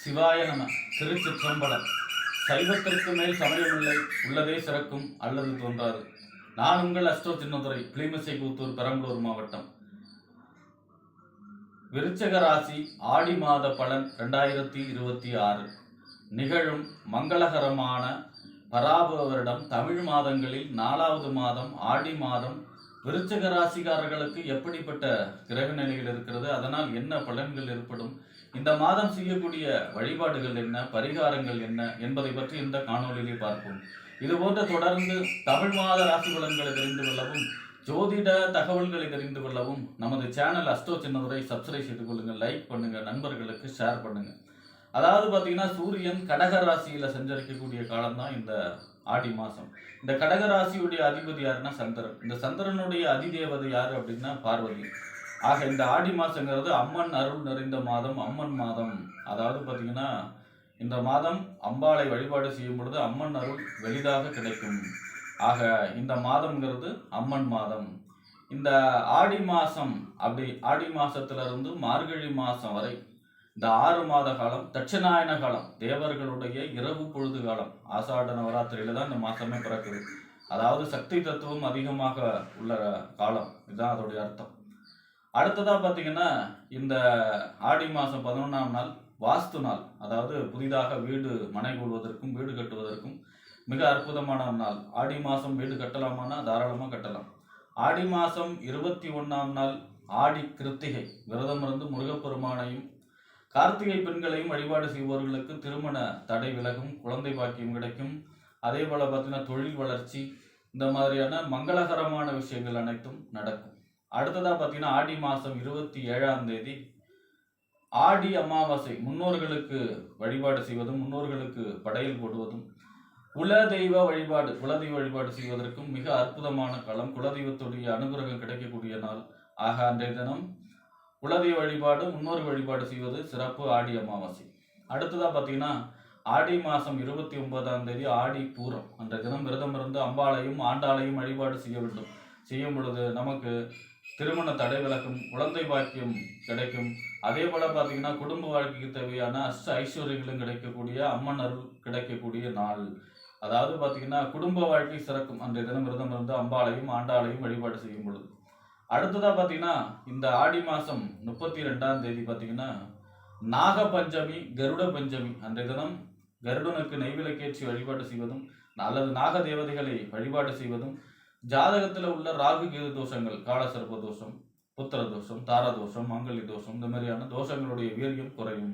சிவாய நம. திருச்சிற்றம்பலம். சைவத்திற்கு மேல் சமயமில்லை, உள்ளதே சிறக்கும் அல்லது தோன்றாது. நான் உங்கள் அஸ்ட்ரோ சின்னதுரை, கிளிமிசைப்புத்தூர், பெரம்பலூர் மாவட்டம். விருச்சக ராசி ஆடி மாத பலன் 2026 நிகழும் மங்களகரமான பராபவ வருடம் தமிழ் மாதங்களில் 4வது மாதம் ஆடி மாதம். விருச்சக ராசிக்காரர்களுக்கு எப்படிப்பட்ட கிரக நிலைகள் இருக்கிறது, அதனால் என்ன பலன்கள் ஏற்படும், இந்த மாதம் செய்யக்கூடிய வழிபாடுகள் என்ன, பரிகாரங்கள் என்ன என்பதை பற்றி இந்த காணொலியிலே பார்ப்போம். இதுபோன்ற தொடர்ந்து தமிழ் மாத ராசி பலன்களை தெரிந்து கொள்ளவும், ஜோதிட தகவல்களை தெரிந்து கொள்ளவும் நமது சேனல் அஸ்ட்ரோ சின்னதுரை சப்ஸ்கிரைப் செய்து கொள்ளுங்கள், லைக் பண்ணுங்க, நண்பர்களுக்கு ஷேர் பண்ணுங்க. அதாவது பார்த்தீங்கன்னா, சூரியன் கடக ராசியில சஞ்சரிக்கக்கூடிய காலம்தான் இந்த ஆடி மாசம். இந்த கடக ராசியுடைய அதிபதி யாருன்னா சந்திரன். இந்த சந்திரனுடைய அதிதேவதை யாரு அப்படின்னா பார்வதி. ஆக இந்த ஆடி மாசங்கிறது அம்மன் அருள் நிறைந்த மாதம், அம்மன் மாதம். அதாவது பார்த்தீங்கன்னா, இந்த மாதம் அம்பாளை வழிபாடு செய்யும் பொழுது அம்மன் அருள் வெளிதாக கிடைக்கும். ஆக இந்த மாதம்ங்கிறது அம்மன் மாதம். இந்த ஆடி மாசம், அப்படி ஆடி மாசத்துல இருந்து மார்கழி மாசம் வரை இந்த 6 மாத காலம் தட்சிணாயன காலம், தேவர்களுடைய இரவு பொழுது காலம். ஆசாட நவராத்திரியில தான் இந்த மாசமே பிறக்குது. அதாவது சக்தி தத்துவம் அதிகமாக உள்ள காலம், இதுதான் அதோடைய அர்த்தம். அடுத்ததா பார்த்தீங்கன்னா, இந்த ஆடி மாசம் 11ஆம் நாள் வாஸ்து நாள். அதாவது புதிதாக வீடு மனை கொள்வதற்கும் வீடு கட்டுவதற்கும் மிக அற்புதமான நாள். ஆடி மாசம் வீடு கட்டலாமான்னா தாராளமாக கட்டலாம். ஆடி மாசம் 21ஆம் நாள் ஆடி கிருத்திகை. விரதம் இருந்து முருகப்பெருமானையும் கார்த்திகை பெண்களையும் வழிபாடு செய்பவர்களுக்கு திருமண தடை விலகும், குழந்தை பாக்கியம் கிடைக்கும். அதே போல பார்த்தீங்கன்னா, தொழில் வளர்ச்சி, இந்த மாதிரியான மங்களகரமான விஷயங்கள் அனைத்தும் நடக்கும். அடுத்ததா பார்த்தீங்கன்னா, ஆடி மாதம் 27ஆம் தேதி ஆடி அமாவாசை. முன்னோர்களுக்கு வழிபாடு செய்வதும், முன்னோர்களுக்கு படையல் போடுவதும், குலதெய்வ வழிபாடு செய்வதற்கும் மிக அற்புதமான காலம். குலதெய்வத்துடைய அனுகிரகம் கிடைக்கக்கூடிய நாள். ஆக அன்றைய தினம் குலதெய்வ வழிபாடு, முன்னோர் வழிபாடு செய்வது சிறப்பு. ஆடி அமாவாசை. அடுத்ததா பார்த்தீங்கன்னா, ஆடி மாதம் 29ஆம் தேதி ஆடி பூரம். அன்றைய தினம் விரதம் இருந்து அம்பாளையும் ஆண்டாளையும் வழிபாடு செய்ய வேண்டும். செய்யும் பொழுது நமக்கு திருமண தடை விலக்கும், குழந்தை பாக்கியம் கிடைக்கும். அதே போல பார்த்தீங்கன்னா, குடும்ப வாழ்க்கைக்கு தேவையான அஷ்ட ஐஸ்வர்யங்களும் கிடைக்கக்கூடிய, அம்மன் அருள் கிடைக்கக்கூடிய நாள். அதாவது பார்த்தீங்கன்னா, குடும்ப வாழ்க்கை சிறக்கும் அன்றைய தினம் விரதம் இருந்து அம்பாளையும் ஆண்டாளையும் வழிபாடு செய்யும் பொழுது. அடுத்ததா பார்த்தீங்கன்னா, இந்த ஆடி மாதம் 32ஆம் தேதி பார்த்தீங்கன்னா நாக பஞ்சமி, கருட பஞ்சமி. அன்றைய தினம் கருடனுக்கு நெய்விளக்கேற்றி வழிபாடு செய்வதும், அல்லது நாக தேவதைகளை வழிபாடு செய்வதும், ஜாதகத்தில் உள்ள ராகு கேது தோஷங்கள், காலசர்ப்ப தோஷம், புத்திர தோஷம், தார தோஷம், மாங்கல்ய தோஷம், இந்த மாதிரியான தோஷங்களுடைய வீரியம் குறையும்.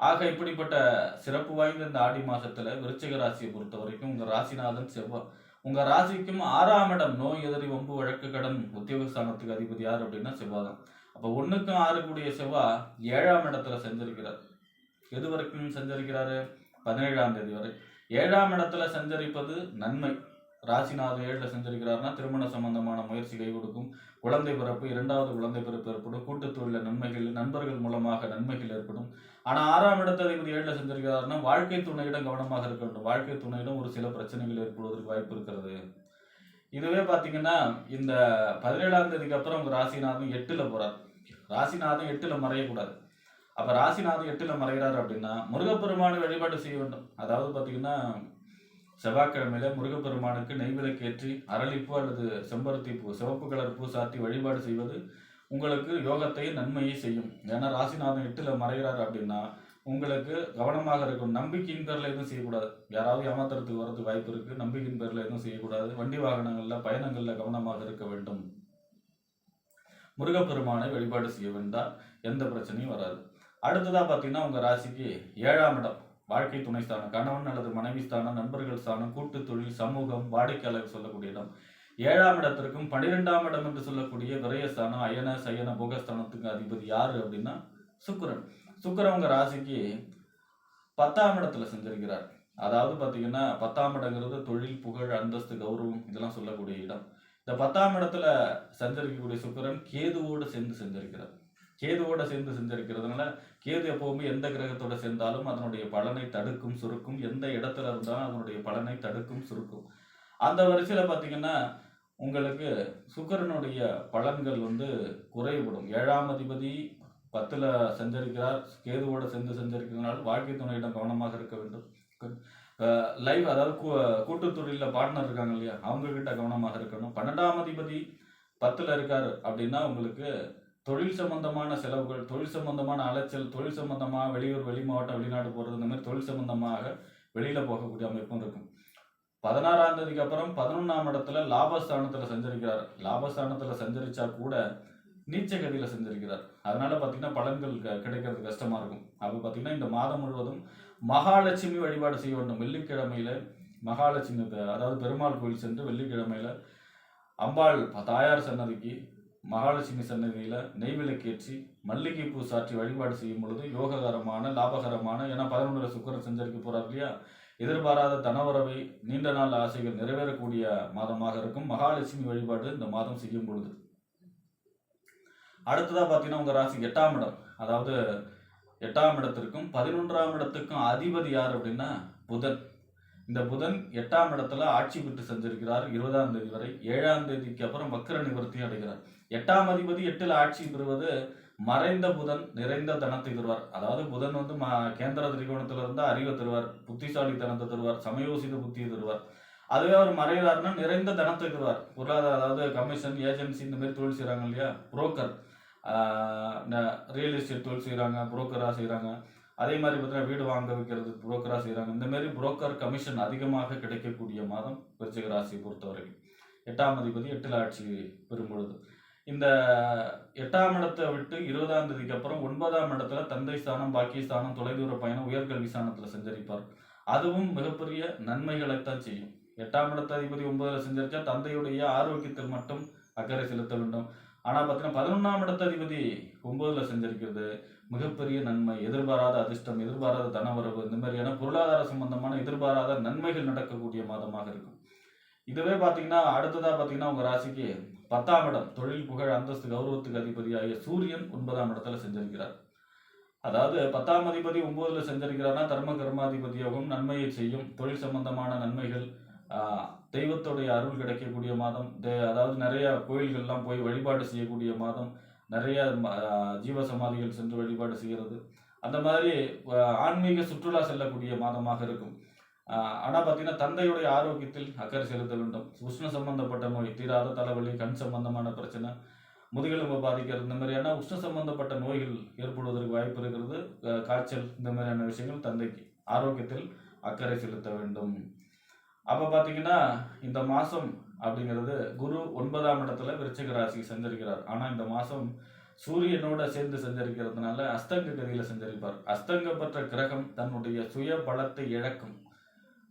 ஆக இப்படிப்பட்ட சிறப்பு வாய்ந்த இந்த ஆடி மாசத்துல விருச்சிக ராசியை பொறுத்த வரைக்கும் உங்க ராசிநாதன் செவ்வாய். உங்க ராசிக்கும் 6ஆம் இடம், நோய் எதிரி வம்பு வழக்கு கடன் உத்தியோக ஸ்தானத்துக்கு அதிபதி யார் அப்படின்னா செவ்வாய் தான். அப்போ 1க்கும் 6 கூடிய செவ்வாய் 7ஆம் இடத்துல சஞ்சரிக்கிறார். எது வரைக்கும் சஞ்சரிக்கிறாரு? 17ஆம் தேதி வரை. 7ஆம் இடத்துல சஞ்சரிப்பது நன்மை. ராசிநாதன் 7ல சஞ்சரிக்கிறார்னா திருமண சம்பந்தமான முயற்சி கை கொடுக்கும், குழந்தை பிறப்பு, 2வது குழந்தை பிறப்பு ஏற்படும், கூட்டு தொழில நன்மைகள், நண்பர்கள் மூலமாக நன்மைகள் ஏற்படும். ஆனால் 6ஆம் இடத்தை 7ல சஞ்சரிக்கிறார்னா வாழ்க்கை துணையிடம் கவனமாக இருக்க வேண்டும். வாழ்க்கை துணையிடம் ஒரு சில பிரச்சனைகள் ஏற்படுவதற்கு வாய்ப்பு இருக்கிறது. இதுவே பார்த்தீங்கன்னா, இந்த 17ஆம் தேதிக்கு அப்புறம் உங்க ராசிநாதன் 8ல போறார். ராசிநாதன் 8ல மறையக்கூடாது. அப்ப ராசிநாதன் 8ல மறைகிறார் அப்படின்னா முருகப்பெருமானை வழிபாடு செய்ய வேண்டும். அதாவது பார்த்தீங்கன்னா, செவ்வாய்க்கிழமையில முருகப்பெருமானுக்கு நெய்விளக்கேற்றி அரளிப்பூ அல்லது செம்பருத்தி பூ, சிவப்பு கலர் பூ சாத்தி வழிபாடு செய்வது உங்களுக்கு யோகத்தையும் நன்மையை செய்யும். ஏன்னா ராசிநாதன் 8ல மறைகிறார் அப்படின்னா உங்களுக்கு கவனமாக இருக்கும். நம்பிக்கையின் பேரில் எதுவும் செய்யக்கூடாது. யாராவது ஏமாத்துறதுக்கு வரதுக்கு வாய்ப்பு இருக்கு. நம்பிக்கையின் பேரில் எதுவும் செய்யக்கூடாது. வண்டி வாகனங்கள்ல பயணங்கள்ல கவனமாக இருக்க வேண்டும். முருகப்பெருமானை வழிபாடு செய்ய வேண்டாம், எந்த பிரச்சனையும் வராது. அடுத்ததா பார்த்தீங்கன்னா, உங்க ராசிக்கு 7ஆம் இடம் வாழ்க்கை துணை ஸ்தானம், கணவன் அல்லது மனைவி ஸ்தானம், நண்பர்கள் ஸ்தானம், கூட்டு தொழில், சமூகம், வாடிக்கையாளர் சொல்லக்கூடிய இடம். 7ஆம் இடத்திற்கும் 12ஆம் இடம் என்று சொல்லக்கூடிய விரயஸ்தானம், அயன சயன போகஸ்தானத்துக்கு அதிபதி யாரு அப்படின்னா சுக்கிரன். சுக்கிரன் உங்க ராசிக்கு 10ஆம் இடத்துல சஞ்சரிக்கிறார். அதாவது பார்த்தீங்கன்னா, 10ஆம் இடங்கிறது தொழில், புகழ், அந்தஸ்து, கௌரவம் இதெல்லாம் சொல்லக்கூடிய இடம். இந்த 10ஆம் இடத்துல சஞ்சரிக்கக்கூடிய சுக்கிரன் கேதுவோடு சேர்ந்து சஞ்சரிக்கிறார். கேதுவோட சேர்ந்து செஞ்சிருக்கிறதுனால, கேது எப்பவுமே எந்த கிரகத்தோட சேர்ந்தாலும் அதனுடைய பலனை தடுக்கும், சுருக்கும். எந்த இடத்துல இருந்தாலும் அதனுடைய பலனை தடுக்கும், சுருக்கும். அந்த வரிசையில பார்த்தீங்கன்னா, உங்களுக்கு சுக்கிரனுடைய பலன்கள் குறைவுபடும். 7ஆம் அதிபதி 10ல் சஞ்சரிக்கிறார், கேதுவோட சேர்ந்து சஞ்சரிக்கிறதுனால வாழ்க்கை துணையிடம் கவனமாக இருக்க வேண்டும். லைவ் அதாவது கூட்டுத் தொழிலில் பார்ட்னர் இருக்காங்க இல்லையா, அவங்க கிட்ட கவனமாக இருக்கணும். 12ஆம் அதிபதி 10ல் இருக்காரு அப்படின்னா உங்களுக்கு தொழில் சம்பந்தமான செலவுகள், தொழில் சம்பந்தமான அலைச்சல், தொழில் சம்பந்தமாக வெளியூர், வெளி மாவட்டம், வெளிநாடு போகிறது, இந்த மாதிரி தொழில் சம்பந்தமாக வெளியில் போகக்கூடிய அமைப்பும் இருக்கும். 16ஆம் தேதிக்கு அப்புறம் 11ஆம் இடத்துல லாபஸ்தானத்தில் சஞ்சரிக்கிறார். லாபஸ்தானத்தில் சஞ்சரிச்சா கூட நீச்ச கதியில் சஞ்சரிக்கிறார். அதனால பார்த்தீங்கன்னா பலன்கள் கிடைக்கிறது கஷ்டமாக இருக்கும். அப்போ பார்த்தீங்கன்னா இந்த மாதம் முழுவதும் மகாலட்சுமி வழிபாடு செய்ய வேண்டும். வெள்ளிக்கிழமையில மகாலட்சுமி, அதாவது பெருமாள் கோயில் சென்று வெள்ளிக்கிழமையில அம்பாள் தாயார் சன்னதிக்கு, மகாலட்சுமி சன்னதியில் நெய்விளக்கேற்றி மல்லிகைப்பூ சாற்றி வழிபாடு செய்யும் பொழுது யோககரமான, லாபகரமான, ஏன்னா 11ல் சுக்கிரன் சஞ்சரிக்க போறார் இல்லையா, எதிர்பாராத தனவரவை, நீண்ட நாள் ஆசைகள் நிறைவேறக்கூடிய மாதமாக இருக்கும் மகாலட்சுமி வழிபாடு இந்த மாதம் செய்யும் பொழுது. அடுத்ததாக பார்த்தீங்கன்னா உங்கள் ராசி 8ஆம் இடம், அதாவது 8ஆம் இடத்திற்கும் 11ஆம் இடத்துக்கும் அதிபதி யார் அப்படின்னா புதன். இந்த புதன் 8ஆம் இடத்துல ஆட்சி பெற்று சஞ்சரிக்கிறார் 20ஆம் தேதி வரை. 7ஆம் தேதிக்கு அப்புறம் வக்ர நிவர்த்தி அடைகிறார். 8ஆம் அதிபதி 8ல் ஆட்சி பெறுவது மறைந்த புதன் நிறைந்த தனத்தை தருவார். அதாவது புதன் வந்து கேந்திர திரிகோணத்துல இருந்தா அறிவை தருவார், புத்திசாலித்தனத்தை தருவார், சமயோசித புத்தியை தருவார். அதுவே அவர் மறைகிறாருன்னா நிறைந்த தனத்தை தருவார். பொருளாதார, அதாவது கமிஷன், ஏஜென்சி, இந்த மாதிரி தொழில் செய்கிறாங்க இல்லையா, புரோக்கர், ரியல் எஸ்டேட் தொழில் செய்கிறாங்க, புரோக்கராக செய்கிறாங்க. அதே மாதிரி பார்த்தீங்கன்னா வீடு வாங்க வைக்கிறது புரோக்கராக செய்கிறாங்க. இந்த மாதிரி புரோக்கர் கமிஷன் அதிகமாக கிடைக்கக்கூடிய மாதம் விருச்சிக ராசியை பொறுத்தவரைக்கும். 8ஆம் அதிபதி 8ல் ஆட்சி பெறும் பொழுது இந்த 8ஆம் இடத்தை விட்டு 20ஆம் தேதிக்கு அப்புறம் 9ஆம் இடத்துல தந்தை ஸ்தானம், பாக்கியஸ்தானம், தொலைதூர பயணம், உயர்கல்வி ஸ்தானத்தில் சஞ்சரிப்பார். அதுவும் மிகப்பெரிய நன்மைகளைத்தான் செய்யும். 8ஆம் இடத்த அதிபதி 9ல் சஞ்சரிச்சா தந்தையுடைய ஆரோக்கியத்தில் மட்டும் அக்கறை செலுத்த வேண்டும். ஆனால் பார்த்தீங்கன்னா 11ஆம் இடத்த அதிபதி 9ல் சஞ்சரிக்கிறது மிகப்பெரிய நன்மை, எதிர்பாராத அதிர்ஷ்டம், எதிர்பாராத தனவரவு, இந்த மாதிரியான பொருளாதார சம்பந்தமான எதிர்பாராத நன்மைகள் நடக்கக்கூடிய மாதமாக இருக்கும். இதுவே பார்த்தீங்கன்னா அடுத்ததாக பார்த்தீங்கன்னா உங்கள் ராசிக்கு 10ஆம் இடம், தொழில், புகழ், அந்தஸ்து, கௌரவத்துக்கு அதிபதியாகிய சூரியன் 9ஆம் இடத்துல சஞ்சரிக்கிறார். அதாவது 10ஆம் அதிபதி 9ல் சஞ்சரிக்கிறார்னா தர்ம கர்மாதிபதி யோகம் நன்மையை செய்யும். தொழில் சம்பந்தமான நன்மைகள், தெய்வத்துடைய அருள் கிடைக்கக்கூடிய மாதம், அதாவது நிறைய கோயில்கள்லாம் போய் வழிபாடு செய்யக்கூடிய மாதம், நிறைய ஜீவசமாதிகள் சென்று வழிபாடு செய்கிறது, அந்த மாதிரி ஆன்மீக சுற்றுலா செல்லக்கூடிய மாதமாக இருக்கும். ஆனால் பார்த்தீங்கன்னா தந்தையுடைய ஆரோக்கியத்தில் அக்கறை செலுத்த வேண்டும். உஷ்ண சம்பந்தப்பட்ட நோய், தீராத தலைவலி, கண் சம்பந்தமான பிரச்சனை, முதுகெலும்பு பாதிக்கிறது, இந்த மாதிரியான உஷ்ண சம்பந்தப்பட்ட நோய்கள் ஏற்படுவதற்கு வாய்ப்பு இருக்கிறது. காய்ச்சல், இந்த மாதிரியான விஷயங்கள் தந்தைக்கு ஆரோக்கியத்தில் அக்கறை செலுத்த வேண்டும். அப்போ பார்த்தீங்கன்னா இந்த மாதம் அப்படிங்கிறது குரு 9ஆம் இடத்துல விருச்சிக ராசி சஞ்சரிக்கிறார். ஆனால் இந்த மாதம் சூரியனோட சேர்ந்து சஞ்சரிக்கிறதுனால அஸ்தங்க கதியில் சஞ்சரிப்பார். அஸ்தங்க பெற்ற கிரகம் தன்னுடைய சுய பலத்தை இழக்கும்.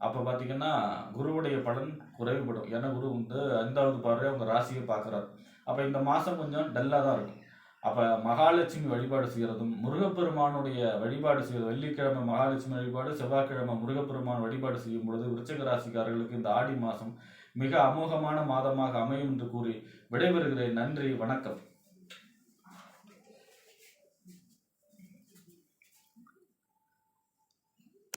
அப்போ பார்த்தீங்கன்னா குருவுடைய பலன் குறைவுபடும். ஏன்னா குரு வந்து 5வது பார்வை அவங்க ராசியை பார்க்குறாரு. அப்போ இந்த மாதம் கொஞ்சம் டல்லாக தான் இருக்கும். அப்போ மகாலட்சுமி வழிபாடு செய்கிறதும், முருகப்பெருமானுடைய வழிபாடு செய்கிறது, வெள்ளிக்கிழமை மகாலட்சுமி வழிபாடு, செவ்வாய்க்கிழமை முருகப்பெருமான் வழிபாடு செய்யும் பொழுது விருச்சிக ராசிக்காரர்களுக்கு இந்த ஆடி மாதம் மிக அமோகமான மாதமாக அமையும் என்று கூறி விடைபெறுகிறேன். நன்றி, வணக்கம்.